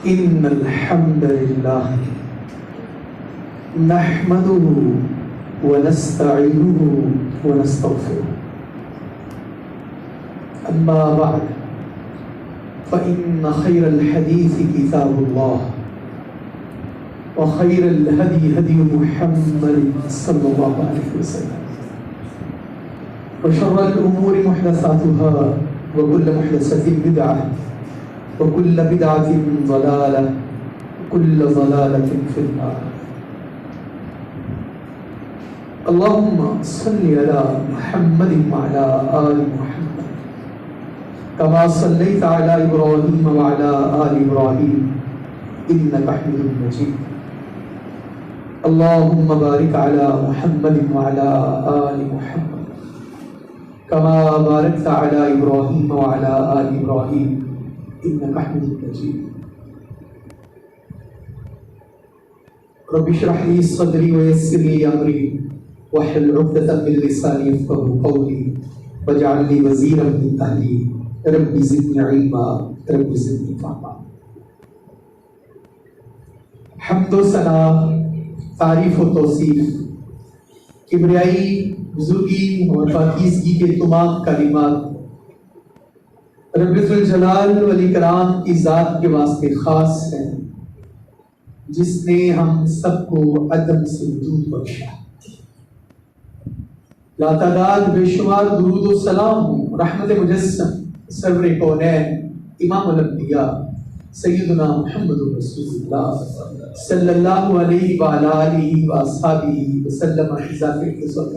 إن الحمد لله نحمده ونستعينه ونستغفره. أما بعد فإن خير الحديث كتاب الله وخير الهدي هدي محمد صلى الله عليه وسلم وشر الأمور محدثاتها وكل محدثة بدعة وكل بدعة ضلالة وكل ضلالة في النار. اللهم صل على محمد وعلى آل محمد كما صليت على إبراهيم وعلى آل إبراهيم إنك حميد مجيد. اللهم بارك على محمد وعلى آل محمد كما باركت على إبراهيم وعلى آل إبراهيم إنك حميد مجيد. رب اشرح لي صدري ويسر لي أمري واحلل عقدة من لساني يفقهوا قولي واجعل لي وزيرا من أهلي رب زدني علما رب زدني فهما. حمد و ثنا، تعریف و توصیف، کبریائی، بزرگی اور پاکیزگی کے تمام کلمات رب ذوالجلال والاکرام کی ذات کے واسطے خاص ہیں، جس نے ہم سب کو عدم سے وجود بخشا. لاتعداد بے شمار درود و سلام رحمت مجسم سرور کونین امام الانبیاء سیدنا محمد رسول اللہ صلی اللہ علیہ وآلہ آلہ وآصحابہ وسلم ذات العزت.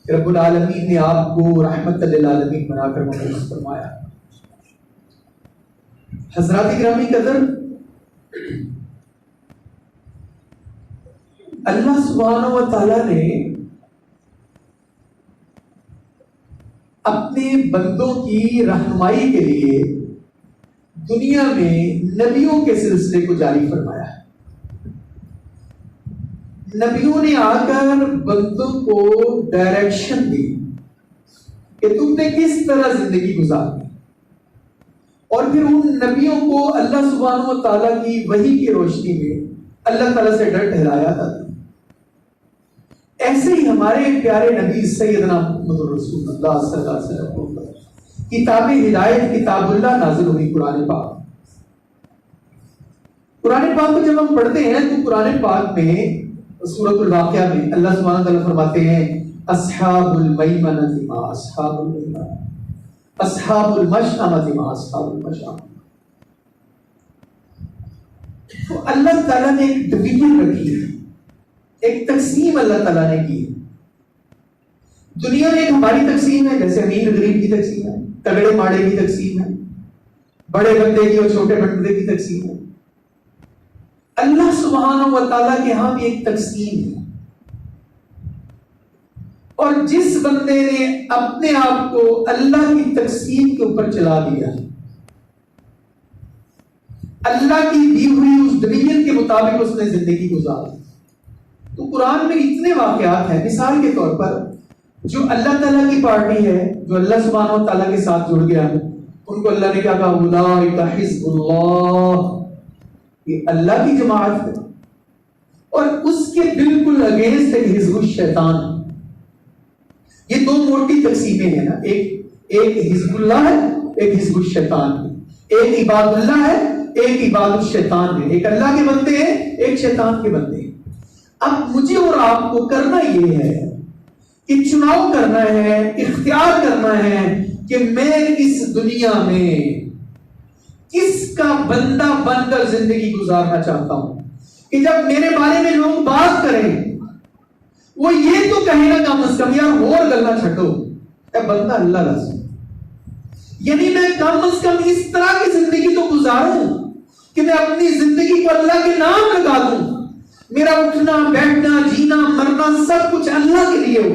رب العالمین نے آپ کو رحمت للعالمین بنا کر مبعوث فرمایا. حضرات گرامی قدر، اللہ سبحانہ و تعالی نے اپنے بندوں کی رہنمائی کے لیے دنیا میں نبیوں کے سلسلے کو جاری فرمایا ہے. نبیوں نے آ کر بندوں کو ڈائریکشن دی کہ تم نے کس طرح زندگی گزارنی، اور پھر ان نبیوں کو اللہ سبحانہ و تعالیٰ کی وحی کی روشنی میں اللہ تعالیٰ سے ڈر ٹھہرایا تھا. ایسے ہی ہمارے پیارے نبی سیدنا محمد رسول اللہ صلی اللہ علیہ وسلم کو کتاب ہدایت کتاب اللہ نازل ہوئی قرآن پاک. قرآن پاک کو جب ہم پڑھتے ہیں تو قرآن پاک میں سورۃ الواقعہ میں اللہ سبحانہ وتعالی فرماتے ہیں اصحاب المیمنۃ ما اصحاب المیمنہ اصحاب المشأمۃ ما اصحاب المشأمہ. تو اللہ تعالیٰ نے ایک ڈویژن رکھی ہے، ایک تقسیم اللہ تعالیٰ نے کی. دنیا میں ایک ہماری تقسیم ہے، جیسے امیر غریب کی تقسیم ہے، تگڑے ماڑے کی تقسیم ہے، بڑے بندے کی اور چھوٹے بندے کی تقسیم ہے. اللہ سبحانہ و تعالیٰ کے ہاں بھی ایک تقسیم ہے، اور جس بندے نے اپنے آپ کو اللہ کی تقسیم کے اوپر چلا دیا، اللہ کی دی ہوئی اس ڈویژن کے مطابق اس نے زندگی گزاری. تو قرآن میں اتنے واقعات ہیں. مثال کے طور پر جو اللہ تعالیٰ کی پارٹی ہے، جو اللہ سبحانہ و تعالیٰ کے ساتھ جڑ گیا، ان کو اللہ نے کیا کہا؟ اولئک حزب اللہ، یہ اللہ کی جماعت ہے. اور اس کے بالکل اگینسٹ ایک حزب الشیطان. یہ دو موٹی تقسیمیں ہیں نا، ایک حزب اللہ ہے، ایک حزب الشیطان ہے. ایک عباد اللہ ہے، ایک عباد الشیطان ہے. ایک اللہ کے بندے ہیں، ایک شیطان کے بندے ہیں. اب مجھے اور آپ کو کرنا یہ ہے کہ چناؤ کرنا ہے، اختیار کرنا ہے کہ میں اس دنیا میں کس کا بندہ بن کر زندگی گزارنا چاہتا ہوں، کہ جب میرے بارے میں لوگ بات کریں وہ یہ تو کہیں نا کم از کم یار اور گلنا چھٹو اے بندہ اللہ رسول. یعنی میں کم از کم اس طرح کی زندگی تو گزاروں کہ میں اپنی زندگی کو اللہ کے نام لگا دوں، میرا اٹھنا بیٹھنا جینا مرنا سب کچھ اللہ کے لیے ہو.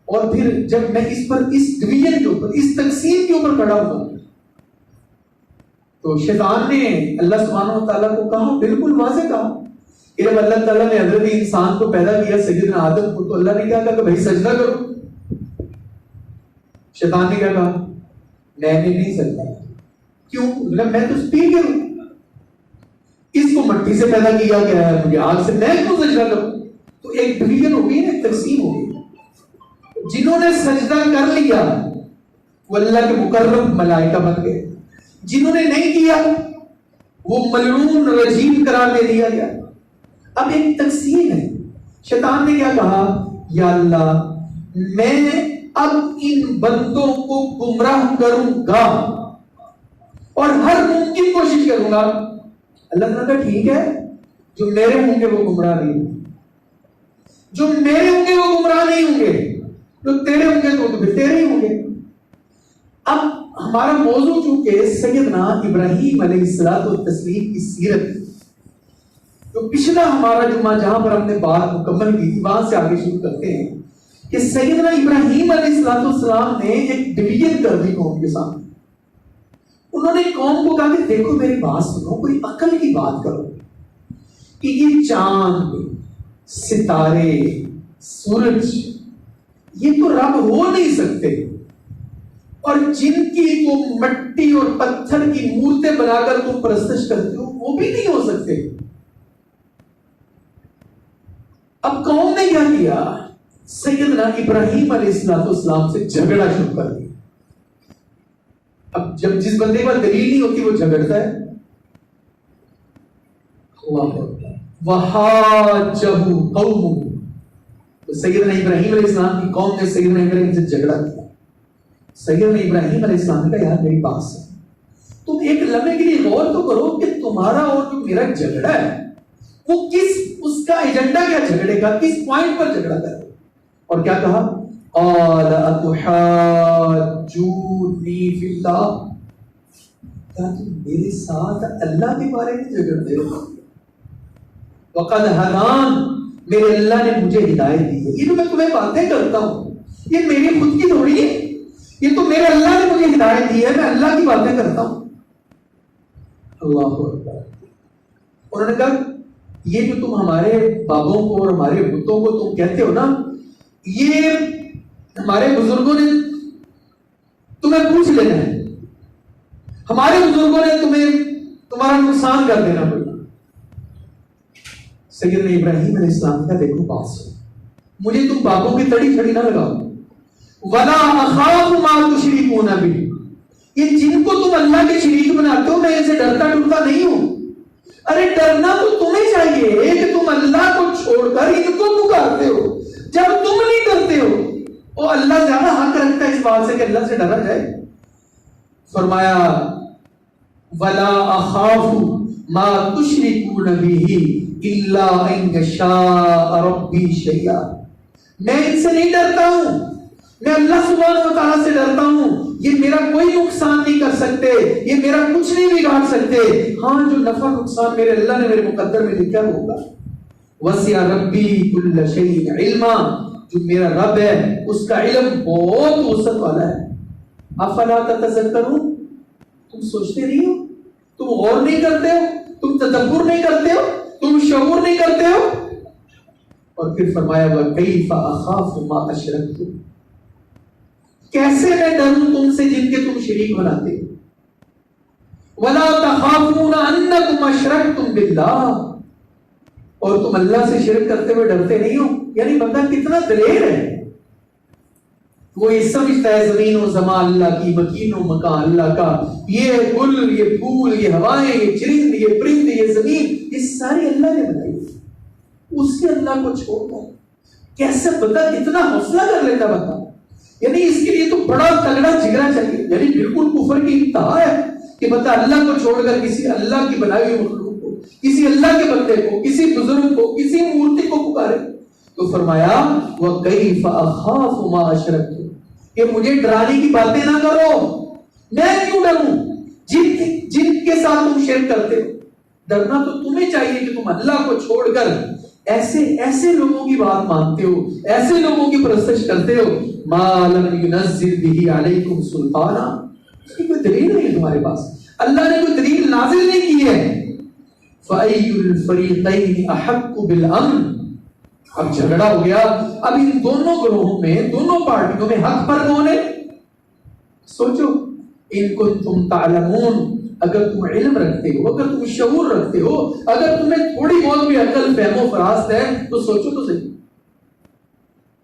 اور پھر جب میں اس ڈویژن کے اوپر، اس تقسیم کے اوپر کھڑا ہوا تو شیطان نے اللہ سبحانہ و تعالیٰ کو کہا، بالکل واضح کہا کہ جب اللہ تعالیٰ نے حضرت انسان کو پیدا کیا سیدنا آدم کو، تو اللہ نے کیا کہا کہ بھائی سجدہ کرو. شیطان نے کیا کہا؟ میں نے نہیں سجدہ. کیوں؟ میں تو اسپیکر ہوں، اس کو مٹی سے پیدا کیا گیا ہے، مجھے آگ سے، میں کیوں سجدہ کروں؟ تو ایک ڈویژن ہو گئی نا، ایک تقسیم ہو گئی۔ جنہوں نے سجدہ کر لیا وہ اللہ کے مقرب ملائکہ بن گئے، جنہوں نے نہیں کیا وہ ملعون رجیم قرار دے دیا گیا۔ اب ایک تقسیم ہے۔ شیطان نے کیا کہا؟ یا اللہ میں اب ان بندوں کو گمراہ کروں گا اور ہر ممکن کوشش کروں گا۔ اللہ تعالیٰ کہا ٹھیک ہے، جو میرے ہوں گے وہ گمراہ نہیں ہوں گے، جو میرے ہوں گے وہ گمراہ نہیں ہوں گے، جو تیرے ہوں گے تو پھر تیرے ہی ہوں گے۔ اب ہمارا موضوع چونکہ سیدنا ابراہیم علیہ الصلوۃ والتسلیم کی سیرت، تو پچھلا ہمارا جمعہ جہاں پر ہم نے بات مکمل کی تھی وہاں سے آگے شروع کرتے ہیں کہ سیدنا ابراہیم علیہ الصلوۃ والسلام نے ایک ڈویژن کر دی قوم کے سامنے۔ انہوں نے قوم کو کہا کہ دیکھو میری بات سنو، کوئی عقل کی بات کرو کہ یہ چاند، ستارے، سورج یہ تو رب ہو نہیں سکتے، اور جن کی تم مٹی اور پتھر کی مورتیں بنا کر تم پرستش کرتے ہو وہ بھی نہیں ہو سکتے۔ اب قوم نے کیا کیا؟ سیدنا ابراہیم علیہ السلام سے جھگڑا شروع کر دیا۔ اب جب جس بندے پر دلیل نہیں ہوتی وہ جھگڑتا ہے۔ وحاجہ قومہ، تو سیدنا ابراہیم علیہ السلام کی قوم نے سیدنا ابراہیم سے جھگڑا کیا۔ سیدنا ابراہیم علیہ السلام نے کہا یار میری بات سن، تم ایک لمحے کے لیے غور تو کرو کہ تمہارا اور جو میرا جھگڑا ہے وہ کس، اس کا ایجنڈا کیا جھگڑے کا، کس پوائنٹ پر جھگڑا کرے؟ اور کیا کہا؟ قال اتحاجونی فی اللہ، کیا تم میرے ساتھ اللہ کے بارے میں جھگڑتے ہو؟ وقد ہدان، میرے اللہ نے مجھے ہدایت دی ہے۔ یہ جو میں تمہیں باتیں کرتا ہوں یہ میری خود کی تھوڑی ہے، یہ تو میرے اللہ نے مجھے ہدایت دی ہے، میں اللہ کی باتیں کرتا ہوں۔ اللہ اکبر۔ انہوں نے کہا یہ جو تم ہمارے بابوں کو اور ہمارے بتوں کو تم کہتے ہو نا، یہ ہمارے بزرگوں نے تمہیں پوچھ لینا ہے، ہمارے بزرگوں نے تمہارا نقصان کر دینا پڑے۔ سیدنا ابراہیم علیہ السلام کا دیکھو بات سن، مجھے تم بابوں کی تڑی چھڑی نہ لگاؤ۔ وَلَا أَخَافُ مَا تُشْرِكُونَ بِهِ، یہ جن کو تم اللہ کے شریک بناتے ہو میں ان سے ڈرتا ڈرتا نہیں ہوں۔ ارے ڈرنا تو تمہیں چاہیے کہ تم اللہ کو چھوڑ کر ان کو پکارتے ہو، جب تم نہیں کرتے ہو وہ اللہ زیادہ حق رکھتا ہے اس بات سے کہ اللہ سے ڈرا جائے۔ فرمایا وَلَا أَخَافُ مَا تُشْرِكُونَ بِهِ إِلَّا أَن يَشَاءَ رَبِّي شَيْئًا، میں ان سے نہیں ڈرتا ہوں، میں اللہ سبحانہ و تعالیٰ سے ڈرتا ہوں، یہ میرا کوئی نقصان نہیں کر سکتے، یہ میرا کچھ نہیں بگاڑ سکتے، ہاں جو نفع نقصان میرے اللہ نے میرے مقدر میں لکھا ہوگا۔ وسع ربی کل شیء علما، جو میرا رب ہے اس کا علم بہت وسعت والا ہے۔ افلا تتذکرون، تم سوچتے نہیں ہو، تم غور نہیں کرتے ہو، تم تدبر نہیں کرتے ہو، تم شعور نہیں کرتے ہو۔ اور پھر فرمایا وَكَيْفَ أَخَافُ مَا أَشْرَكْتُمْ، کیسے میں ڈروں تم سے جن کے تم شریک بناتے ہو۔ وَلَا تَخَافُونَ أَنَّكُمْ أَشْرَكْتُمْ بِاللَّهِ، اور تم اللہ سے شرک کرتے ہوئے ڈرتے نہیں ہو۔ یعنی بندہ کتنا دلیر ہے، وہ یہ سمجھتا ہے زمین و زمان اللہ کی، مکین و مکان اللہ کا، یہ گل، یہ پھول، یہ ہوائیں، یہ چرند، یہ پرند، یہ زمین، یہ ساری اللہ نے بنائی، اس کے اللہ کو چھوڑ کر کیسے بندہ اتنا حوصلہ کر لیتا بندہ؟ یعنی اس کے لیے تو بڑا تگڑا جگرا چاہیے، یعنی بالکل کفر کی انتہا ہے کہ بندہ اللہ کو چھوڑ کر کسی اللہ کی بنائی ہوئی مخلوق کو، کسی اللہ کے بندے کو، کسی بزرگ کو، کسی مورتی کو پکارے۔ تو فرمایا وَكَيْفَ أَخَافُ مَا أَشْرَكْتُمْ، کہ مجھے ڈرانے کی باتیں نہ کرو، میں کیوں ڈروں جن کے ساتھ تم شرک کرتے ہو؟ ڈرنا تو تمہیں چاہیے کہ تم اللہ کو چھوڑ کر ایسے لوگوں کی بات مانتے ہو، ایسے لوگوں کی پرستش کرتے ہو۔ ما لم ينزل به علیکم سلطانا، اس کی کوئی دلیل نہیں ہے تمہارے پاس، اللہ نے کوئی دلیل نازل نہیں کی ہے۔ فَأَيُّ الْفَرِيقَيْنِ أَحَقُّ بِالْأَمْنِ، اب جھگڑا ہو گیا، اب ان دونوں گروہوں میں، دونوں پارٹیوں میں حق پر کون ہے؟ سوچو، ان کنتم تعلمون، اگر تم علم رکھتے ہو، اگر تم شعور رکھتے ہو، اگر تمہیں تھوڑی بہت بھی عقل فہم و فراست ہے تو سوچو تو صحیح۔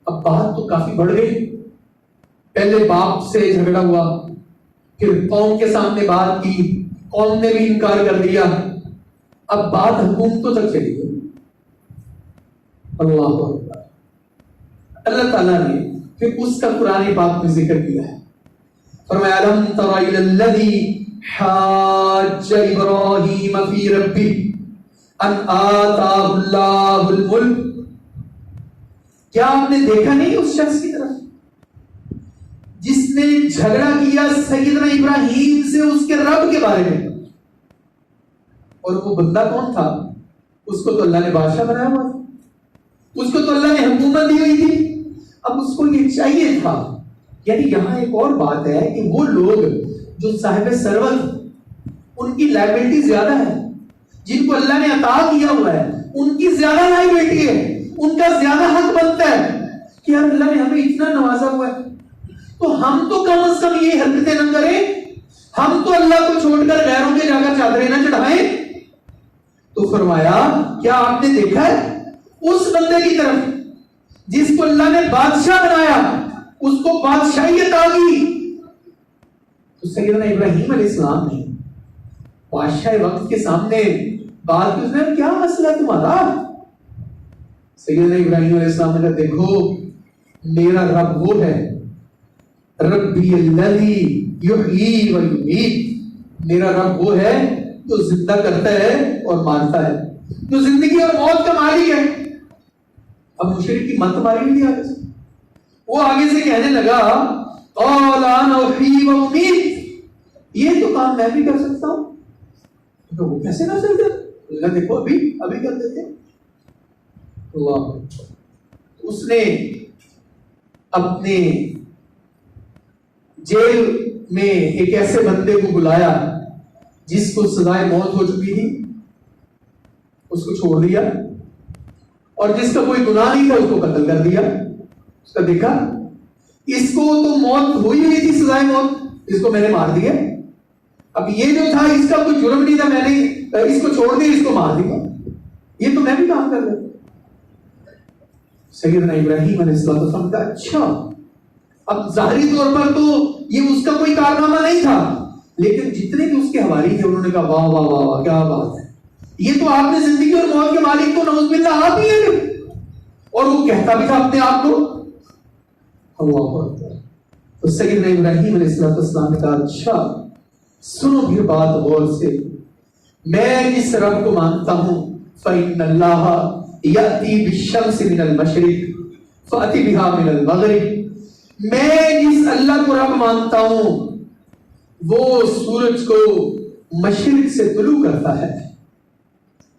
اب بات تو کافی بڑھ گئی، پہلے باپ سے جھگڑا ہوا، پھر قوم کے سامنے بات کی، قوم نے بھی انکار کر دیا، اب بات حکومتوں تک چلی گئی۔ اللہ اکبر۔ اللہ تعالیٰ نے پھر اس کا قرآن پاک میں ذکر کیا ہے، فرمایا الم تر الی الذی حاج ابراہیم فی ربہ ان آتاہ اللہ الملک۔ کیا آپ نے دیکھا نہیں اس شخص کی طرف جس نے جھگڑا کیا سیدنا ابراہیم سے اس کے رب کے بارے میں؟ اور وہ بندہ کون تھا؟ اس کو تو اللہ نے بادشاہ بنایا ہوا تھا، اس کو تو اللہ نے حکومت دی ہوئی تھی، اب اس کو یہ چاہیے تھا۔ یعنی یہاں ایک اور بات ہے کہ وہ لوگ جو صاحب ثروت، ان کی لائبلٹی زیادہ ہے، جن کو اللہ نے عطا کیا ہوا ہے ان کی زیادہ لائبلٹی ہے، ان کا زیادہ حق بنتا ہے کہ یار اللہ نے ہمیں اتنا نوازا ہوا ہے تو ہم تو کم از کم یہ حرکتیں نہ کریں، ہم تو اللہ کو چھوڑ کر غیروں کے جا کر چادریں نہ چڑھائیں۔ تو فرمایا کیا آپ نے دیکھا ہے اس بندے کی طرف جس کو اللہ نے بادشاہ بنایا، اس کو بادشاہیت آ گئی؟ تو سیدنا ابراہیم علیہ السلام نے بادشاہ وقت کے سامنے بات کی، اس نے کیا مسئلہ ہے تمہارا؟ سیدنا ابراہیم علیہ السلام نے کہا دیکھو میرا رب وہ ہے، ربی الذی یحیی و یمیت، میرا رب وہ ہے جو زندہ کرتا ہے اور مارتا ہے، جو زندگی اور موت کا مالک ہے۔ اب مشرک کی مت ماری ہوئی آگے سے، وہ آگے سے کہنے لگا قال انا احیی و امیت، یہ تو کام میں بھی کر سکتا ہوں۔ تو وہ کیسے کر سکتے؟ اللہ دیکھو ابھی کر دیتے۔ اللہ، اس نے اپنے جیل میں ایک ایسے بندے کو بلایا جس کو سزائے موت ہو چکی تھی، اس کو چھوڑ دیا، اور جس کا کوئی گناہ نہیں تھا اس کو قتل کر دیا۔ اس کا دیکھا اس کو تو موت ہوئی ہوئی تھی، سزائے موت، اس کو میں نے مار دیا۔ اب یہ جو تھا اس کا کوئی جرم نہیں تھا، میں نے اس کو چھوڑ دیا، اس کو مار دیا، یہ تو میں بھی کام کر لیتا۔ سیدنا ابراہیم علیہ السلام کا اچھا، اب ظاہری طور پر تو یہ اس کا کوئی کارنامہ نہیں تھا، لیکن جتنے بھی اس کے حوالی تھے انہوں نے کہا واہ واہ واہ واہ کیا بات ہے، یہ تو آپ نے زندگی اور موت کے مالک کو نعوذ باللہ آپ ہی ہے۔ اور وہ کہتا بھی تھا اپنے آپ کو اللہ اکبر۔ تو سیدنا ابراہیم علیہ السلام نے کہا اچھا سنو پھر بات غور سے، میں جس رب کو مانتا ہوں فإن اللہ یأتی بالشمس من المشرق فأتی بها من المغرب، میں جس اللہ کو رب مانتا ہوں وہ سورج کو مشرق سے طلوع کرتا ہے،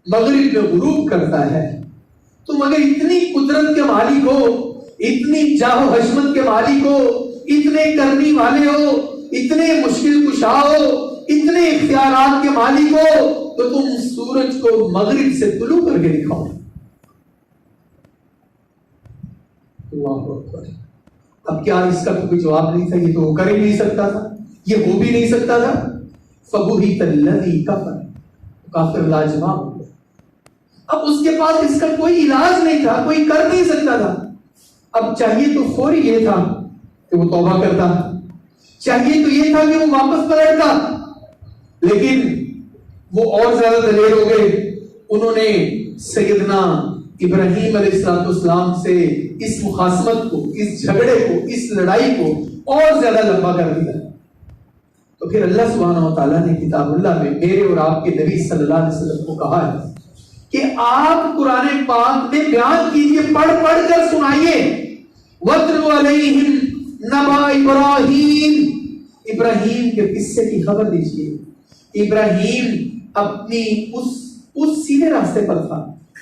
مغرب میں غروب کرتا ہے۔ تم اگر اتنی قدرت کے مالک ہو، اتنی جاہ و حشمت کے مالک ہو، اتنے کرنی والے ہو، اتنے مشکل کشا ہو، اتنے اختیارات کے مالک ہو، تو تم سورج کو مغرب سے طلوع کر کے دکھاؤ۔ اللہ اکبر۔ اب کیا اس کا کوئی جواب نہیں تھا؟ یہ تو وہ کر ہی نہیں سکتا تھا، یہ ہو بھی نہیں سکتا تھا۔ فبہت الذی کفر، کافر لاجواب ہو گیا۔ اب اس کے پاس اس کا کوئی علاج نہیں تھا، کوئی کر نہیں سکتا تھا۔ اب چاہیے تو فوری یہ تھا کہ وہ توبہ کرتا، چاہیے تو یہ تھا کہ وہ واپس پلٹتا، لیکن وہ اور زیادہ دلیر ہو گئے۔ انہوں نے سیدنا ابراہیم علیہ السلام سے اس مخاصمت کو، اس جھگڑے کو، اس لڑائی کو اور زیادہ لمبا کر دیا۔ تو پھر اللہ سبحانہ و تعالیٰ نے کتاب اللہ میں میرے اور آپ کے نبی صلی اللہ علیہ وسلم کو کہا ہے کہ آپ قرآن پاک میں بیان کیجئے، پڑھ پڑھ کر سنائیے۔ وَاتْلُ عَلَيْهِمْ نَبَأَ إِبْرَاهِيمَ، ابراہیم کے قصے کی خبر دیجئے۔ ابراہیم اپنی اس سیدھے راستے پر تھا،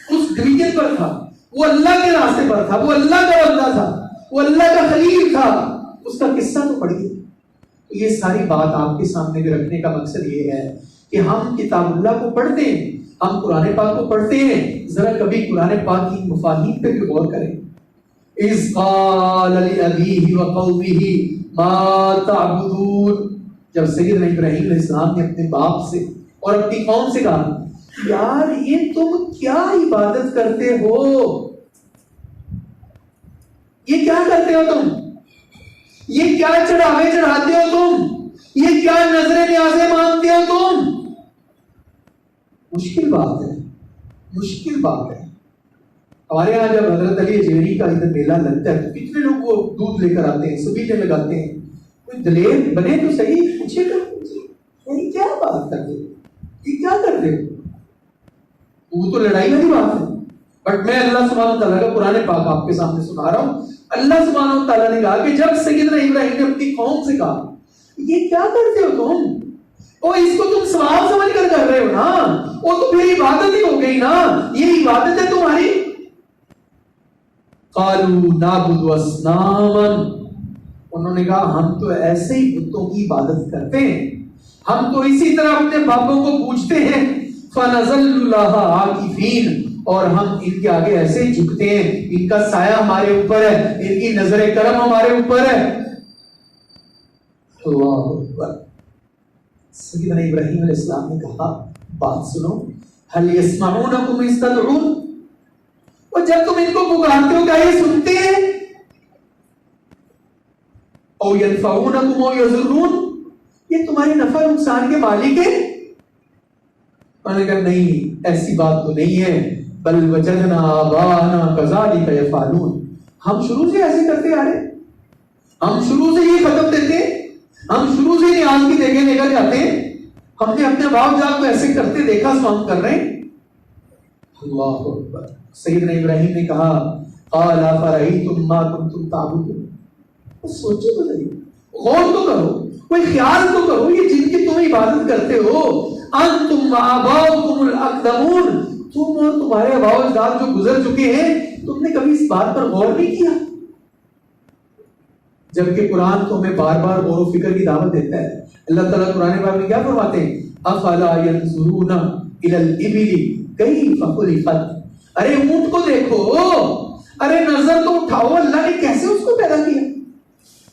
اس ڈویژن پر تھا، وہ اللہ کے راستے پر تھا، وہ اللہ کا بندہ تھا، وہ اللہ کا خلیل تھا۔ اس کا قصہ تو پڑھیے۔ یہ ساری بات آپ کے سامنے بھی رکھنے کا مقصد یہ ہے کہ ہم کتاب اللہ کو پڑھتے ہیں، ہم قرآن پاک کو پڑھتے ہیں، ذرا کبھی قرآن پاک کی مفاہیم پہ بھی غور کریں۔ اِذْ قَالَ لِأَبِيهِ وَقَوْمِهِ مَا تَعْبُدُونَ، جب سیدنا ابراہیم علیہ السلام نے اپنے باپ سے اور اپنی قوم سے کہا یار یہ تم کیا عبادت کرتے ہو، یہ کیا کرتے ہو تم، یہ کیا چڑھاوے چڑھاتے ہو تم، یہ کیا نظریں نیازیں مانگتے ہو تم؟ مشکل بات ہے، مشکل بات ہے۔ ہمارے یہاں جب حضرت علی اجمیری کا ادھر میلہ لگتا ہے تو کتنے لوگ وہ دودھ لے کر آتے ہیں، سبیلے لگاتے ہیں، کوئی دلیر بنے تو صحیح پوچھے گا یہ کیا بات کرتے ہو، یہ کیا کرتے ہو؟ وہ تو لڑائی والی بات ہے، بٹ میں اللہ سبحانہ تعالیٰ کا قرآن پاک آپ کے سامنے سنا رہا ہوں۔ اللہ سبحانہ تعالیٰ نے کہا کہ جب سیدنا ابراہیم نے اپنی قوم سے کہا یہ کیا کرتے ہو تم، اور اس کو تم ثواب سمجھ کر رہے ہو نا، وہ تو پھر عبادت ہی ہو گئی نا، یہ عبادت ہے تمہاری۔ قالوا نعبد اصناما، انہوں نے کہا ہم تو ایسے ہی بتوں کی عبادت کرتے ہیں، ہم تو اسی طرح اپنے باپوں کو پوچھتے ہیں، فنظل لها عاکفین، اور ہم ان کے آگے ایسے ہی جھکتے ہیں، ان کا سایہ ہمارے اوپر ہے، ان کی نظر کرم ہمارے اوپر ہے۔ اللہ اکبر۔ سیدنا ابراہیم علیہ السلام نے کہا بات سنو، هل يسمعونكم اذ تدعون، اور جب تم ان کو پکارتے ہو کیا یہ سنتے ہیں؟ او ينفعونكم او يضرون، یہ تمہاری نفع نقصان کے مالک ہے؟ انہوں نے کہا نہیں ایسی بات تو نہیں ہے، بل وجدنا آباءنا كذلك يفعلون، ہم شروع سے ایسے کرتے آ رہے، ہم شروع سے یہ ختم دیتے، ہم شروع سے نیاز کی دیکھے لے کر جاتے ہیں، ہم نے اپنے باپ جات کو ایسے کرتے دیکھا سو ہم کر رہے ہیں۔ اللہ اکبر۔ سیدنا ابراہیم نے کہا قال افرأيتم ما كنتم تعبدون، سوچو تو صحیح، غور تو کرو، کوئی خیال تو کرو، یہ جن کی تم عبادت کرتے ہو انتم وآباؤکم الاقدمون، تم اور تمہارے آباء و اجداد جو گزر چکے ہیں، تم نے کبھی اس بات پر غور نہیں کیا؟ جبکہ قرآن تو ہمیں بار بار غور و فکر کی دعوت دیتا ہے۔ اللہ تعالیٰ قرآن پاک میں کیا فرماتے ہیں؟ افلا ينظرون الى الابل کیف خلقت، ارے اونٹ کو دیکھو، ارے نظر تو اٹھاؤ اللہ نے کیسے اس کو پیدا کیا۔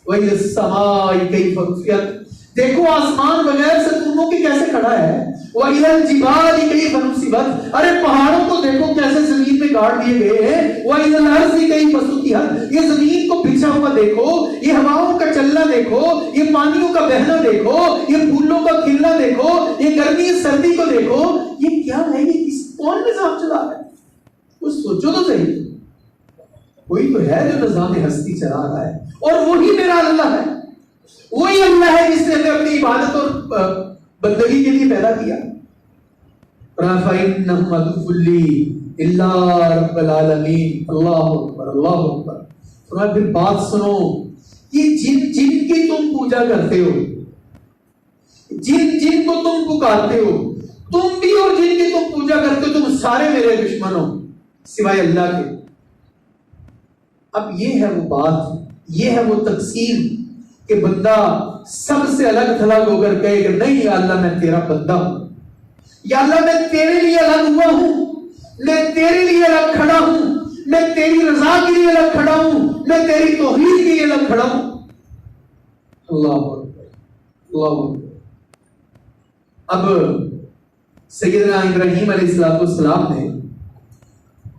وَإِلَى السَّمَاءِ كَيْفَ رُفِعَتْ، دیکھو آسمان بغیر ستونوں کے کیسے کھڑا ہے۔ وَإِلَى الْجِبَالِ كَيْفَ نُصِبَتْ، ارے پہاڑوں کو دیکھو کیسے زمین میں گاڑ دیے گئے ہیں۔ وَإِلَى الْأَرْضِ كَيْفَ سُطِحَتْ، یہ زمین کو بچھا ہوا دیکھو، یہ ہواؤں کا چلنا دیکھو، یہ پانیوں کا بہنا دیکھو، یہ پھولوں کا کھلنا دیکھو، یہ گرمی سردی کو دیکھو، یہ کیا ہے، یہ کون نظام چلا رہا ہے؟ کچھ سوچو تو صحیح، کوئی تو ہے جو نظام ہستی چلا رہا ہے، اور وہی میرا اللہ ہے، وہی اللہ ہے جس نے ہمیں اپنی عبادت اور بندگی کے لیے پیدا کیا۔ فَإِنَّهُمْ عَدُوٌّ لِّي إِلَّا رَبَّ الْعَالَمِينَ۔ اللہ اکبر، اللہ اکبر۔ فرمایا پھر بات سنو، یہ جن کی تم پوجا کرتے ہو، جن کو تم پکارتے ہو، تم بھی اور جن کی تم پوجا کرتے ہو، تم سارے میرے دشمن ہو سوائے اللہ کے۔ اب یہ ہے وہ بات، یہ ہے وہ تقسیم کہ بندہ سب سے الگ تھلگ ہو کر کہے کہ نہیں یا اللہ میں تیرا بندہ ہوں، یا اللہ میں تیرے لیے الگ ہوا ہوں، میں تیرے لیے الگ کھڑا ہوں، میں تیری رضا کے لیے الگ کھڑا ہوں، میں تیری توحید کے لیے الگ کھڑا ہوں۔ اللہ اکبر، اللہ اکبر۔ اب سیدنا ابراہیم علیہ السلام نے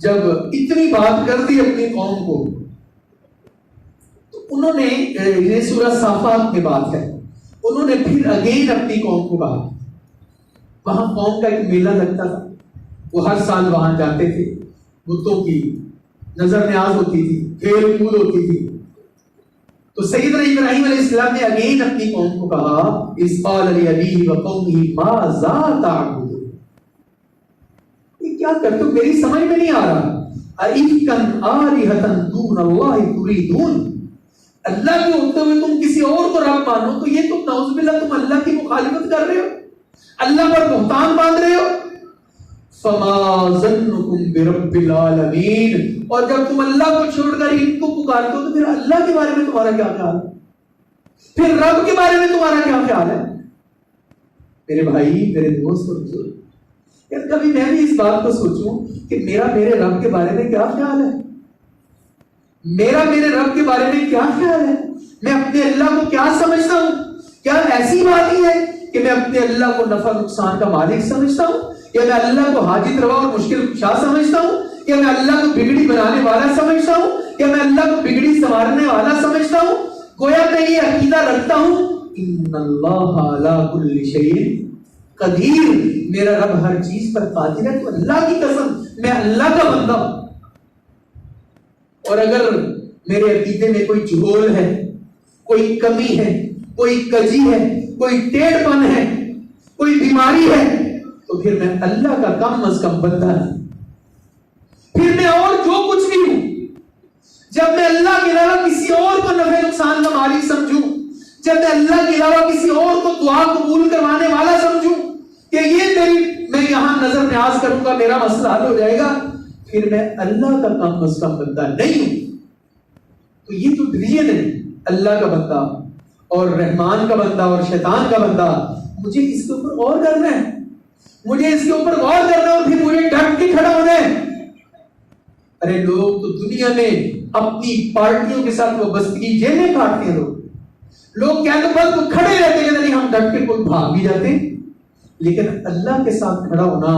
جب اتنی بات کر دی اپنی قوم کو، تو انہوں نے، یہ سورہ صافات میں بات ہے، انہوں نے پھر اگین اپنی قوم کو کہا، وہاں قوم کا ایک میلہ لگتا تھا، وہ ہر سال وہاں جاتے تھے، بتوں کی نظر نیاز ہوتی تھی، کھیل کود ہوتی تھی۔ تو سیدنا ابراہیم علیہ السلام نے اگین اپنی قوم کو کہا اذ قال لأبیہ وقومہ ماذا تعبدون، یہ کیا کرتے ہو، میری سمجھ میں نہیں آ رہا، أَئِفْكًا آلِهَةً دُونَ اللَّهِ تُرِيدُونَ، اللہ کے ہوتے ہوئے تم کسی اور کو رب مانو، تو یہ تم نعوذ باللہ تم اللہ کی مخالفت کر رہے ہو، اللہ پر بہتان باندھ رہے ہو۔ فما ظنکم برب العالمین، اور جب تم اللہ کو چھوڑ کر ان کو پکارتے ہو تو پھر اللہ کے بارے میں تمہارا کیا خیال ہے، پھر رب کے بارے میں تمہارا کیا خیال ہے؟ میرے بھائی، میرے دوست اور بزرگ، یار کبھی میں بھی اس بات کو سوچوں کہ میرے رب کے بارے میں کیا خیال ہے، میرے رب کے بارے میں کیا خیال ہے، میں اپنے اللہ کو کیا سمجھتا ہوں، کیا ایسی بات ہی ہے کہ میں اپنے اللہ کو نفع نقصان کا مالک سمجھتا ہوں، یا میں اللہ کو حاجت روا اور مشکل کشا سمجھتا ہوں، یا میں اللہ کو بگڑی بنانے والا سمجھتا ہوں، یا میں اللہ کو بگڑی سنوارنے والا سمجھتا ہوں؟ گویا میں یہ عقیدہ رکھتا ہوں ان اللہ علی کل شیء قدیر، میرا رب ہر چیز پر قادر ہے۔ تو اللہ کی قسم میں اللہ کا بندہ ہوں، اور اگر میرے عقیدے میں کوئی جھول ہے، کوئی کمی ہے، کوئی کجی ہے، کوئی ٹیڑھ پن ہے، کوئی بیماری ہے، تو پھر میں اللہ کا کم از کم بندہ نہیں، پھر میں اور جو کچھ بھی ہوں۔ جب میں اللہ کے علاوہ کسی اور کو نفع نقصان کا مالک سمجھوں، جب میں اللہ کے علاوہ کسی اور کو دعا قبول کروانے والا سمجھوں کہ یہ میری میں یہاں نظر نیاز کروں گا میرا مسئلہ حل ہو جائے گا، پھر میں اللہ کا کم از کم بندہ نہیں ہوں۔ تو یہ جو ڈویژن ہے اللہ کا بندہ اور رحمان کا بندہ اور شیطان کا بندہ، مجھے اس کے اوپر غور کرنا ہے، مجھے اس کے اوپر غور کرنا ہے، اور پھر مجھے ڈٹ کے کھڑا ہونا ہے۔ ارے لوگ تو دنیا میں اپنی پارٹیوں کے ساتھ وابستگی جیلیں کاٹتے ہیں، لوگ کیا تو بس کھڑے رہتے ہیں، نہیں ہم ڈٹ کے کوئی بھاگ بھی جاتے ہیں، لیکن اللہ کے ساتھ کھڑا ہونا،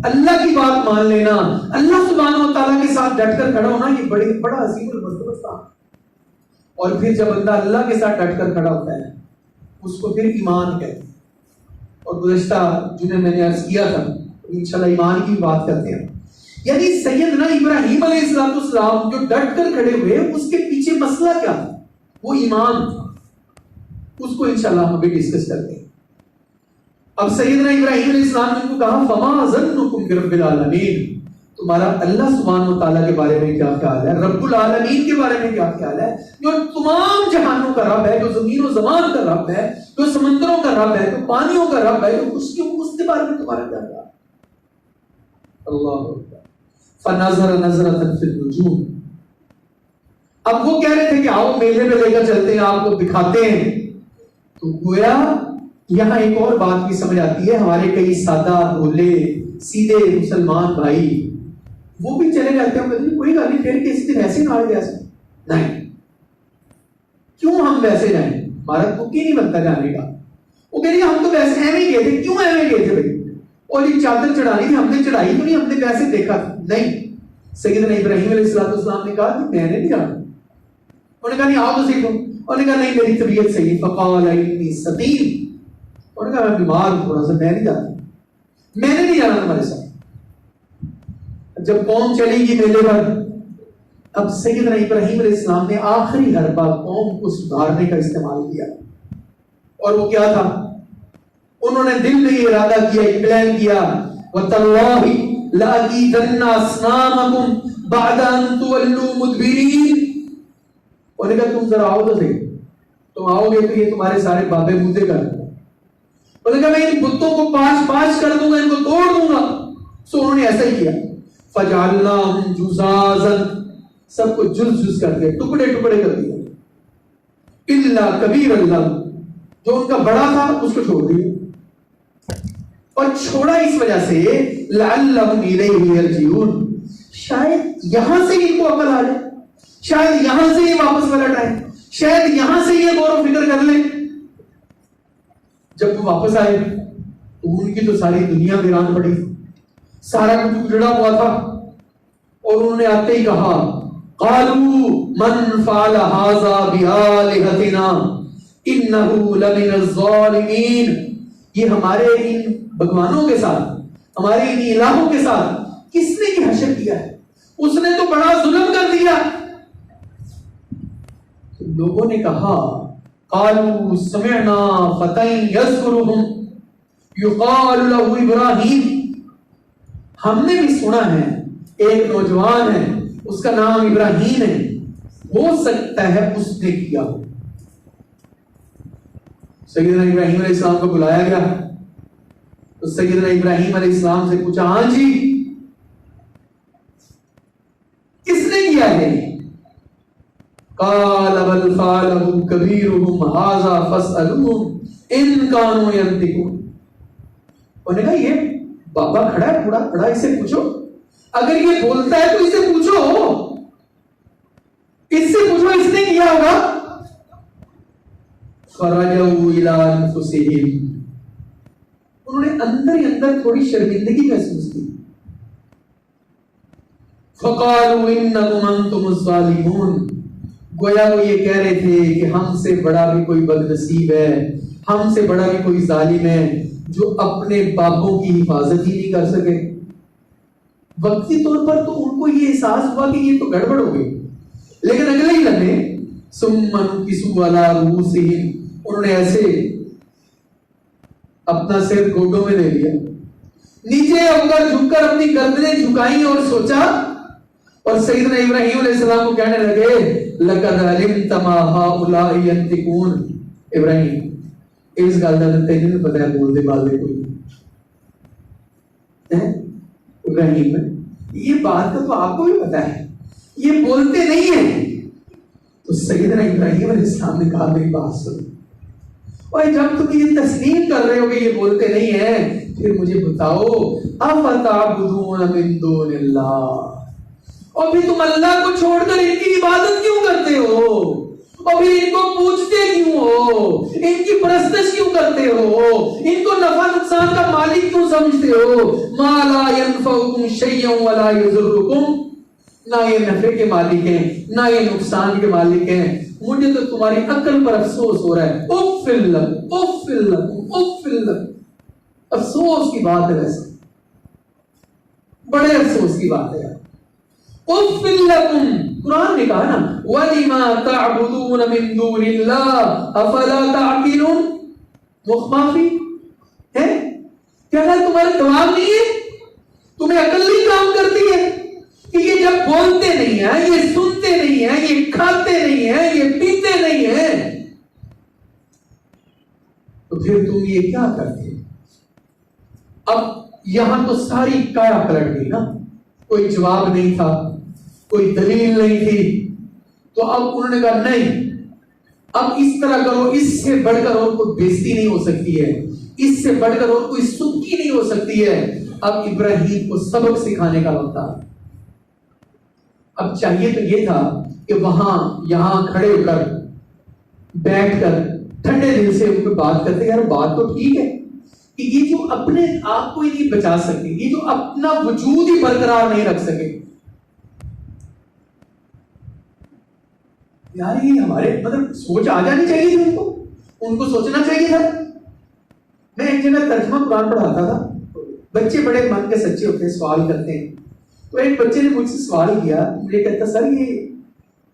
اللہ کی بات مان لینا، اللہ سبحانہ و تعالیٰ کے ساتھ ڈٹ کر کھڑا ہونا، یہ بڑا عظیم المرتبہ تھا۔ اور پھر جب بندہ اللہ کے ساتھ ڈٹ کر کھڑا ہوتا ہے اس کو پھر ایمان کہتے ہیں۔ اور گزشتہ جنہیں میں نے عرض کیا تھا، انشاءاللہ ایمان کی بات کرتے ہیں، یعنی سیدنا ابراہیم علیہ السلام جو ڈٹ کر کھڑے ہوئے، اس کے پیچھے مسئلہ کیا تھا؟ وہ ایمان تھا، اس کو انشاءاللہ ہم ابھی ڈسکس کرتے ہیں۔ اب سیدنا ابراہیم علیہ السلام نے ان کو کہا فما ظنکم برب العالمین، تمہارا اللہ سبحانہ و تعالیٰ کے بارے میں کیا خیال ہے، رب العالمین کے بارے میں کیا خیال ہے، جو تمام جہانوں کا رب ہے، جو زمین و زمان کا رب ہے، جو سمندروں کا رب ہے، جو پانیوں کا رب ہے، جو اس کے بارے میں تمہارا کیا خیال ہے؟ اللہ اکبر۔ فنظر نظرۃ فی النجوم، اب وہ کہہ رہے تھے کہ آؤ میلے میں لے کر چلتے ہیں، آپ کو دکھاتے ہیں۔ تو گویا یہاں ایک اور بات بھی سمجھ آتی ہے، ہمارے کئی سادہ بھولے سیدھے مسلمان بھائی وہ بھی چلے جاتے ہیں، کہتے ہیں کوئی گل نہیں، پھر کسی دن ویسے نہ جیسے نہیں، کیوں ہم ویسے جائیں، ہمارا تک ہی نہیں بنتا جانے کا۔ وہ کہتے ہیں ہم تو ویسے ایویں گئے تھے، کیوں ایویں گئے تھے بھائی، اور یہ چادر چڑھانی تھی، ہم نے چڑھائی تو نہیں، ہم نے ویسے دیکھا تھا۔ نہیں، سیدنا ابراہیم علیہ السلام نے کہا کہ میں نے نہیں جانا۔ انہوں نے کہا نہیں آؤ تو سیکھو، انہوں نے کہا نہیں میری طبیعت صحیح، فقال انی سقیم، انہوں نے کہا میں بیمار ہوں تھوڑا سا، میں نہیں جاتا، میں نے نہیں جانا تمہارے ساتھ۔ جب قوم چلی گی میلے پر، اب سیدنا ابراہیم علیہ السلام نے آخری حربہ قوم کو سدھارنے کا استعمال کیا، اور وہ کیا تھا؟ انہوں نے دل میں یہ ارادہ کیا، ایک پلان کیا، وَتَاللَّهِ لَأَكِيدَنَّ أَصْنَامَكُمْ بَعْدَ أَن تُوَلُّوا مُدْبِرِينَ۔ انہوں نے کہا تم ذرا آؤ تو صحیح، تم آؤ گے تو یہ تمہارے سارے بابے بوتے کر دیں۔ انہوں نے کہا میں ان بتوں کو پاش پاش کر دوں گا، ان کو توڑ دوں گا۔ سو انہوں نے ایسا ہی کیا، فَجَعَلْنَاهُمْ جُزَازًا، سب کو جز جز کر دیا، ٹکڑے ٹکڑے کر دیا، إِلَّا كَبِيرًا لَهُمْ، جو ان کا بڑا تھا اس کو چھوڑ دیا، اور چھوڑا اس وجہ سے لَعَلَّهُمْ إِلَيْهِ يَرْجِعُونَ، شاید یہاں سے ان کو عقل آ جائے، شاید یہاں سے یہ واپس پلٹ آئے، شاید یہاں سے یہ غور و فکر کر لیں۔ جب وہ واپس آئے تو ان کی تو ساری دنیا ویران پڑی، سارا کچھ اجڑا ہوا تھا، اور انہوں نے آتے ہی کہا قالوا من فعل هذا بآلهتنا انه لمن الظالمین، یہ ہمارے ان بھگوانوں کے ساتھ، ہمارے ان الہوں کے ساتھ کس نے یہ حشر کیا ہے، اس نے تو بڑا ظلم کر دیا۔ لوگوں نے کہا قالوا سمعنا فتى يذكرهم يقال له ابراہیم، ہم نے بھی سنا ہے ایک نوجوان ہے اس کا نام ابراہیم ہے، ہو سکتا ہے اس نے کیا ہو۔ سیدنا ابراہیم علیہ السلام کو بلایا گیا تو سیدنا ابراہیم علیہ السلام سے پوچھا ہاں جی کس نے کیا ہے؟ قال بل فعله كبيرهم هذا فاسألوهم ان كانوا ينطقون، انہوں نے کہا یہ بابا کھڑا ہے بوڑھا کھڑا، اسے پوچھو، اگر یہ بولتا ہے تو اسے پوچھو، اس سے پوچھو اس نے کیا ہوگا۔ فرجعوا الى انفسهم، انہوں نے اندر ہی اندر تھوڑی شرمندگی محسوس کی. فقالوا انکم انتم الظالمون، گویا وہ یہ کہہ رہے تھے کہ ہم سے بڑا بھی کوئی بد نصیب ہے، ہم سے بڑا بھی کوئی ظالم ہے جو اپنے باپوں کی حفاظت ہی نہیں کر سکے. وقتی طور پر تو ان کو یہ احساس ہوا کہ یہ تو گڑبڑ ہو گئی، لیکن اگلے ہی لمحے ثم نكسوا على رؤوسهم، انہوں نے ایسے اپنا سر گوڈوں میں لے لیا، نیچے ہو کر جھک کر اپنی گردنیں جھکائیں اور سوچا، اور سیدنا ابراہیم علیہ السلام کو کہنے لگے لقد علمت ما هؤلاء ينطقون. ابراہیم اس گل دا تینوں نہیں پتہ ہے بول دے بال دے کوئی ابراہیم یہ بات تو آپ کو بھی پتا ہے، یہ بولتے نہیں ہیں. تو سیدنا ابراہیم علیہ السلام نے کہا میری بات سنو، اور جب تم یہ تسلیم کر رہے ہو کہ یہ بولتے نہیں ہیں، پھر مجھے بتاؤ افتعبدون من دون اللہ، اور پھر تم اللہ کو چھوڑ کر ان کی عبادت کیوں کرتے ہو، اور پھر ان کو پوچھتے کیوں ہو، ان کی پرستش کیوں کرتے ہو، ان کو نفع نقصان کا مالک کیوں سمجھتے ہو. ما لا ينفعكم شيئا ولا يضركم، نہ یہ نفع کے مالک ہیں نہ یہ نقصان کے مالک ہیں. مجھے تو تمہاری عقل پر افسوس ہو رہا ہے. اف لکم اف لکم اف لکم، افسوس کی بات ہے، ویسے بڑے افسوس کی بات ہے. اف لکم، قرآن نے کہا نا وَلِمَا تَعْبُدُونَ مِن دُونِ اللَّهِ أَفَلَا تَعْقِلُونَ. مخمافی ہے کیا تمہارے جواب نہیں ہے، تمہیں عقل نہیں کام کرتی ہے کہ یہ جب بولتے نہیں ہیں، یہ سنتے نہیں ہیں، یہ کھاتے نہیں ہیں، یہ پیتے نہیں ہیں، تو پھر تم یہ کیا کرتے. اب یہاں تو ساری کایا پلٹ گئی نا، کوئی جواب نہیں تھا، کوئی دلیل نہیں تھی. تو اب انہوں نے کہا نہیں، اب اس طرح کرو، اس سے بڑھ کر اور کوئی بےزتی نہیں ہو سکتی ہے، اس سے بڑھ کر اور کوئی سکی نہیں ہو سکتی ہے. اب ابراہیم کو سبق سکھانے کا وقت آ. اب چاہیے تو یہ تھا کہ وہاں یہاں کھڑے ہو کر بیٹھ کر ٹھنڈے دل سے ان کو بات کرتے، یار بات تو ٹھیک ہے کہ یہ جو اپنے آپ کو ہی نہیں بچا سکتے، یہ جو اپنا وجود ہی برقرار نہیں رکھ سکے، یار یہ ہمارے مطلب سوچ آ جانی چاہیے تھی، ان کو سوچنا چاہیے تھا. میں ایک جگہ ترجمہ قرآن پڑھاتا تھا، بچے بڑے من کے سچے ہوتے ہیں، سوال کرتے ہیں. تو ایک بچے نے مجھ سے سوال کیا، مجھے کہتا سر یہ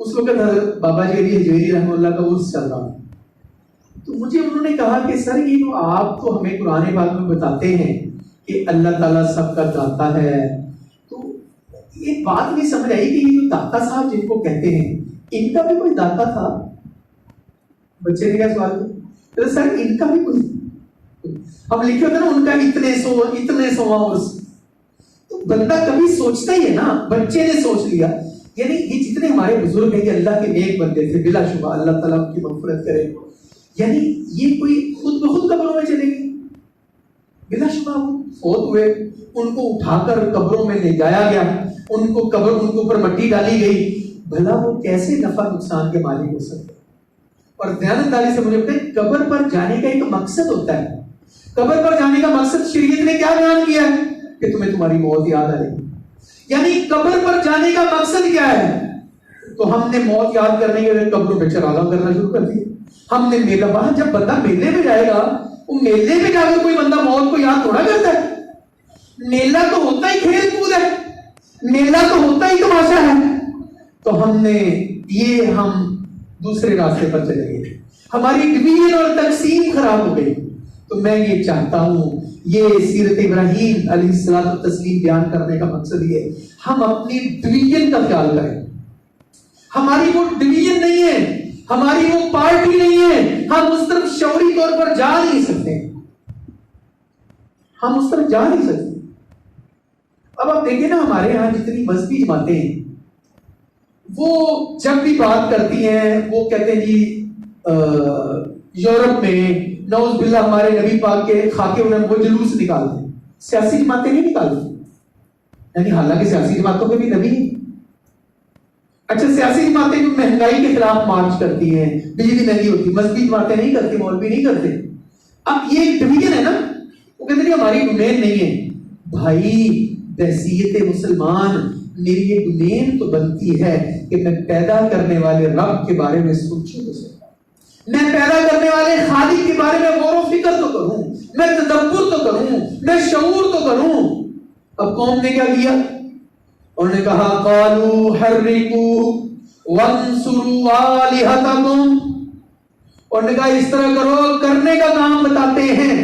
اس وقت بابا جی علی حجویری رحمہ اللہ کا عرس چل رہا. تو مجھے انہوں نے کہا کہ سر یہ جو آپ تو ہمیں قرآن پاک میں بتاتے ہیں کہ اللہ تعالیٰ سب کا داتا ہے، تو یہ بات نہیں سمجھ آئی کہ یہ جو داتا صاحب جن کو کہتے ہیں ان کا بھی کوئی داتا تھا. بچے نے کیا سوال کیا، سر ان کا بھی کوئی، ہم لکھے ہوتے نا ان کا اتنے سواں عرس. تو بندہ کبھی سوچتا ہی ہے نا، بچے نے سوچ لیا. یعنی یہ جتنے ہمارے بزرگ ہیں یہ اللہ کے نیک بندے تھے، بلا شبہ اللہ تعالیٰ ان کی مغفرت کرے. یعنی یہ کوئی خود بخود قبروں میں چلے گئے، بلا شبہ وہ فوت ہوئے، ان کو اٹھا کر قبروں میں لے جایا گیا، ان کو قبر ان کے اوپر مٹی ڈالی گئی. بھلا وہ کیسے نفع نقصان کے مالک ہو سکتے. اور دیانتداری سے مجھے بتائیں قبر پر جانے کا ایک مقصد ہوتا ہے. قبر پر جانے کا مقصد شریعت نے کیا بیان کیا ہے کہ تمہیں تمہاری موت یاد آئے گی. یعنی قبر پر جانے کا مقصد کیا ہے؟ تو ہم نے موت یاد کرنے کے لیے قبروں پہ چراغاں کرنا شروع کر دیا. ہم نے میلہ باہر، جب بندہ میلے میں جائے گا، وہ میلے میں جا کر کوئی بندہ موت کو یاد تھوڑا کرتا ہے. میلہ تو ہوتا ہی کھیل کود ہے، میلہ تو ہوتا ہی تماشا ہے. تو ہم نے یہ ہم دوسرے راستے پر چلے گئے، ہماری ڈویژن اور تقسیم خراب ہو گئی. تو میں یہ چاہتا ہوں، یہ سیرت ابراہیم علیہ السلام و تسلیم بیان کرنے کا مقصد یہ ہے ہم اپنی ڈویژن کا خیال کریں. ہماری وہ ڈویژن نہیں ہے، ہماری وہ پارٹی نہیں ہے، ہم اس طرف شعوری طور پر جا نہیں سکتے، ہم اس طرف جا نہیں سکتے. اب آپ دیکھیں نا ہمارے ہاں جتنی مذہبی جماعتیں ہیں وہ جب بھی بات کرتی ہیں وہ کہتے ہیں جی یورپ میں نعوذ باللہ ہمارے نبی پاک کے خاکے انہیں وہ جلوس نکالتے ہیں. سیاسی جماعتیں نہیں نکالتی، یعنی حالانکہ سیاسی جماعتوں کے بھی نبی ہیں. اچھا سیاسی جماعتیں جو مہنگائی کے خلاف مارچ کرتی ہیں، بجلی مہنگی ہوتی، مذہبی جماعتیں نہیں کرتی، مولوی نہیں کرتے. اب یہ ایک ڈویژن ہے نا، وہ کہتے ہیں ہماری ڈومین نہیں ہے. بھائی بحیثیت مسلمان میری یہ ڈومین تو بنتی ہے کہ میں پیدا کرنے والے رب کے بارے میں سوچوں تو سکتا، میں پیدا کرنے والے خالق کے بارے میں غور و فکر تو کروں، میں تدبر تو کروں، میں شعور تو کروں. اب قوم نے کیا کیا؟ انہوں نے کہا قالوا حرقوا وانصروا آلہتکم. اور نے کہا اس طرح کرو، کرنے کا کام بتاتے ہیں،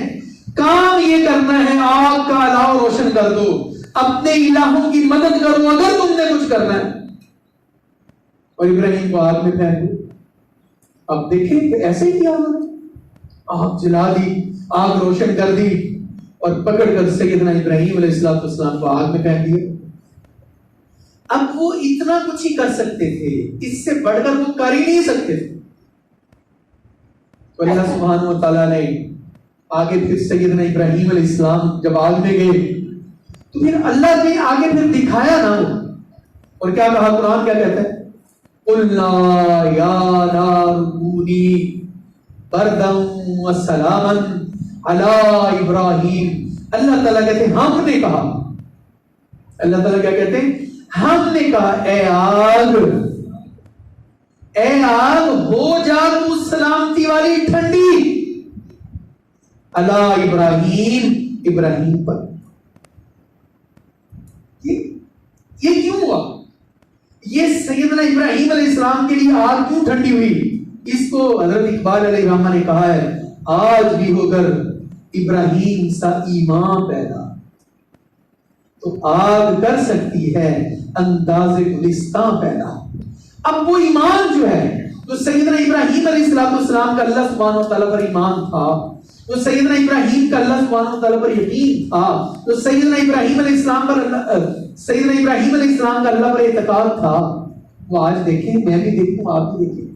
کام یہ کرنا ہے آگ کا الاؤ روشن کر دو، اپنے الہوں کی مدد کرو اگر تم نے کچھ کرنا ہے. اور ابراہیم کو آگ میں پھینک دو. اب دیکھیں کہ ایسے ہی کیا انہوں نے، آگ جلا دی، آگ روشن کر دی اور پکڑ کر سیدنا ابراہیم علیہ السلام کو آگ میں پھینک دیا. اب وہ اتنا کچھ ہی کر سکتے تھے، اس سے بڑھ کر وہ کر ہی نہیں سکتے تھے. تو اللہ سبحانہ و تعالیٰ نے آگے پھر سیدنا ابراہیم علیہ السلام جب آگ میں گئے تو پھر اللہ نے آگے پھر دکھایا نا وہ، اور کیا کہا؟ قرآن کیا کہتا ہے؟ قُلْنَا يَا نَارُ كُونِي بَرْدًا وَسَلَامًا عَلَىٰ إِبْرَاهِيمَ. اللہ تعالیٰ کہتے ہیں ہم نے کہا، اللہ تعالیٰ کیا کہتے ہیں؟ ہم نے کہا اے آگ ہو جا تو سلامتی والی ٹھنڈی علی ابراہیم، ابراہیم پر. یہ کیوں ہوا؟ یہ سیدنا ابراہیم علیہ السلام کے لیے آگ کیوں ٹھنڈی ہوئی؟ اس کو حضرت اقبال علیہ الرحمہ نے کہا ہے آج بھی ہو کر ابراہیم سا ایمان پیدا تو آگ کر سکتی ہے انداز گلستان پیدا. اب وہ ایمان جو ہے جو سیدنا ابراہیم علیہ السلام کا اللہ سبحانہ و تعالیٰ پر ایمان تھا، جو سیدنا ابراہیم کا اللہ سبحانہ و تعالیٰ پر یقین تھا، جو سیدنا ابراہیم علیہ السلام کا اللہ پر اعتقاد تھا، وہ آج دیکھیں، میں بھی دیکھوں، آپ بھی دیکھیں.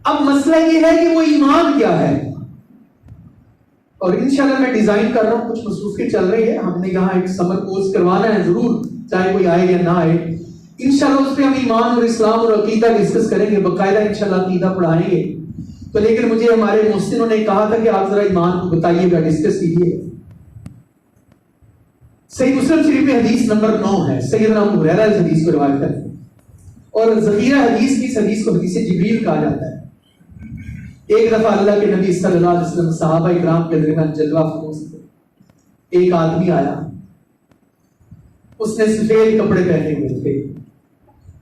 اب مسئلہ یہ ہے کہ وہ ایمان کیا ہے، اور انشاءاللہ میں ڈیزائن کر رہا ہوں، کچھ مصروفیت چل رہی ہے، ہم نے یہاں ایک سمر کورس کروانا ہے ضرور، چاہے کوئی آئے یا نہ آئے. انشاءاللہ اس پہ ہم ایمان اور اسلام اور عقیدہ ڈسکس کریں گے، باقاعدہ انشاءاللہ عقیدہ پڑھائیں گے. تو لیکن مجھے ہمارے محسنوں نے کہا تھا کہ آپ ذرا ایمان کو بتائیے گا، ڈسکس کیجیے. صحیح مسلم شریف میں حدیث نمبر 9 ہے، سیدنا ابو ہریرہ اس حدیث کو روایت کرتے ہیں، اور ذخیرہ حدیث کی اس حدیث کو حدیث جبریل کہا جاتا ہے. ایک دفعہ اللہ کے نبی صلی اللہ علیہ وسلم صحابہ اکرام کے درمیان جلوہ فروز تھے. ایک آدمی آیا، اس نے سفید کپڑے پہنے ہوئے تھے،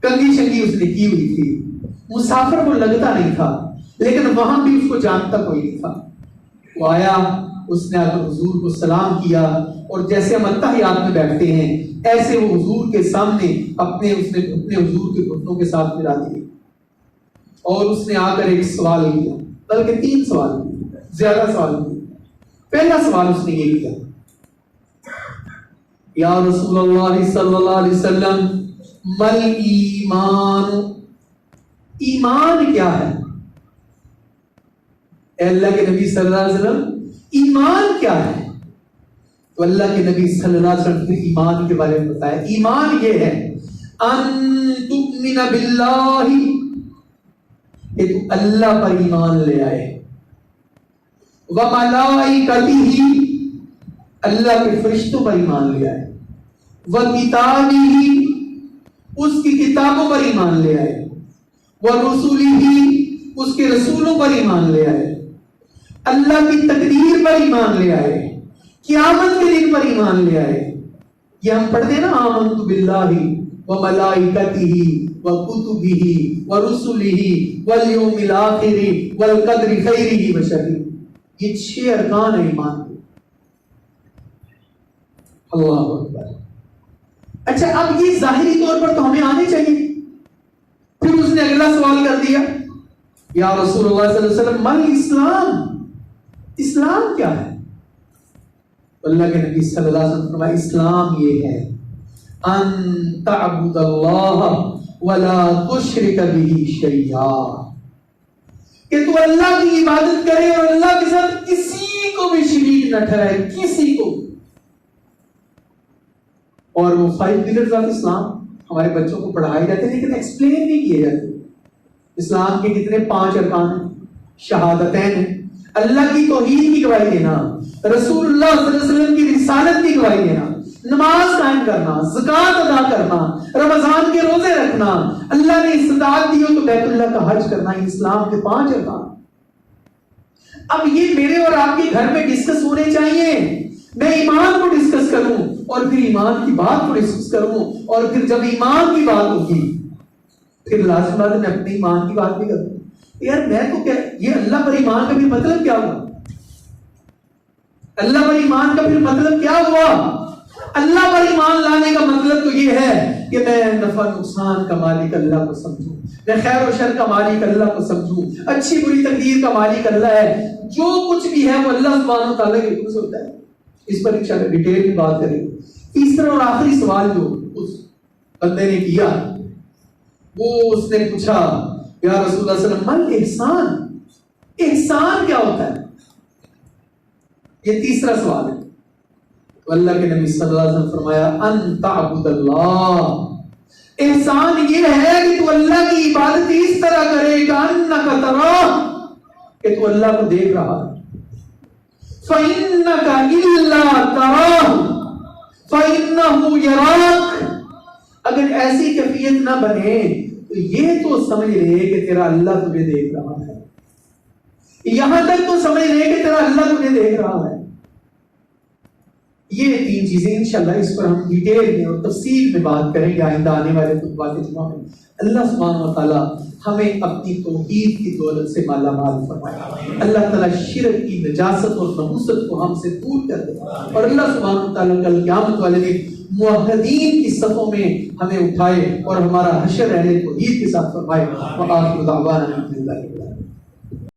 کنگھی شنگھی اس نے کی ہوئی تھی، مسافر کو لگتا نہیں تھا، لیکن وہاں بھی اس کو جانتا کوئی نہیں تھا. وہ آیا، اس نے آ کر حضور کو سلام کیا، اور جیسے ہم اتحیات میں بیٹھتے ہیں ایسے وہ حضور کے سامنے اپنے حضور کے گھٹنوں کے ساتھ ملا دیے، اور اس نے آ کر ایک سوال کیا، بلکہ 3 سوال کیے، زیادہ سوال کیے. پہلا سوال اس نے یہ کیا، یا رسول اللہ صلی اللہ علیہ وسلم مل ایمان، ایمان کیا ہے؟ اے اللہ کے نبی صلی اللہ علیہ وسلم ایمان کیا ہے؟ تو اللہ کے نبی صلی اللہ علیہ وسلم نے ایمان کے بارے میں بتایا. ایمان یہ ہے ان تؤمن باللہ، کہ تو اللہ پر ایمان لے آئے، وملائکتہ، اللہ کے فرشتوں پر ایمان لے آئے، وکتابہ، اس کی کتابوں پر ایمان لے آئے، ورسولہ، اس کے رسولوں پر ایمان لے آئے، اللہ کی تقدیر پر ایمان لے آئے، قیامت کے دن پر ایمان لے آئے. یہ ہم پڑھتے ہیں نا آمنت باللہ وملائکتہ وکتبہ ورسلہ والیوم الآخر والقدر خیرہ وشرہ. یہ 6 ارکان ہیں ایمان کے. اللہ اکبر. اچھا اب یہ ظاہری طور پر تو ہمیں آنے چاہیے. پھر اس نے اگلا سوال کر دیا، یا رسول اللہ صلی اللہ علیہ وسلم مل اسلام، اسلام کیا ہے؟ اللہ کے نبی صلی اللہ علیہ وسلم فرمایا اسلام یہ ہے ان تعبد اللہ ولا تشرک به شیئا، کہ تو اللہ کی عبادت کرے اور اللہ کے ساتھ کسی کو بھی شریک نہ ٹھہرائے، کسی کو. اور وہ 5 پلرز آف اسلام ہمارے بچوں کو پڑھائے جاتے ہیں لیکن ایکسپلین نہیں کیے جاتے. اسلام کے کتنے 5 ارکان ہیں؟ شہادتین ہیں، اللہ کی توحید کی گواہی دینا، رسول اللہ صلی اللہ علیہ وسلم کی رسالت کی گواہی دینا، نماز قائم کرنا، زکوٰۃ ادا کرنا، رمضان کے روزے رکھنا، اللہ نے استطاعت دی ہو تو بیت اللہ کا حج کرنا. یہ اسلام کے 5 ارکان. اب یہ میرے اور آپ کے گھر میں ڈسکس ہونے چاہیے. میں ایمان کو ڈسکس کروں اور پھر ایمان کی بات کو ڈسکس کروں، اور پھر جب ایمان کی بات ہوگی پھر لازم بات ہے میں اپنے ایمان کی بات بھی کروں. یار میں تو کیا، یہ اللہ پر ایمان کا بھی مطلب کیا ہوا؟ اللہ پر ایمان کا پھر مطلب کیا ہوا؟ اللہ پر ایمان لانے کا مطلب تو یہ ہے کہ میں نفع نقصان کا مالک اللہ کو سمجھوں، میں خیر و شر کا مالک اللہ کو سمجھوں، اچھی بری تقدیر کا مالک اللہ ہے، جو کچھ بھی ہے وہ اللہ سبحانہ و تعالیٰ کے حکم سے ہوتا ہے. اس پر انشاءاللہ ڈیٹیل میں بات کریں گے. تیسرا اور آخری سوال جو اس بندے نے کیا، وہ اس نے پوچھا یا رسول اللہ صلی اللہ علیہ وسلم من احسان، احسان کیا ہوتا ہے؟ یہ تیسرا سوال ہے. تو اللہ کے نبی صلی اللہ علیہ وسلم فرمایا ان تعبد اللہ، احسان یہ ہے کہ تو اللہ کی عبادت اس طرح کرے گا انک تراہ، کہ تو اللہ کو دیکھ رہا ہے. فَإِنَّكَ إِلَّا تَرَاهُ فَإِنَّهُ يَرَاكَ. اگر ایسی کیفیت نہ بنے تو یہ تو سمجھ لے کہ تیرا اللہ تجھے دیکھ رہا ہے. یہاں تک تو سمجھ لے کہ تیرا اللہ تجھے دیکھ رہا ہے. یہ 3 چیزیں انشاءاللہ اس پر ہم ڈیٹیل میں اور تفصیل میں بات کریں گے آئندہ آنے والے خطبات جمعہ میں. اللہ سبحانہ و تعالی ہمیں اپنی توحید کی دولت سے مالا مال فرمائے. اللہ تعالیٰ شرک کی نجاست اور نحوست کو ہم سے دور کر دے، اور اللہ سبحانہ و تعالیٰ کل قیامت والے دن موحدین کی صفوں میں ہمیں اٹھائے اور ہمارا حشر اہل توحید کے ساتھ فرمائے. وآخر دعوانا الحمدللہ.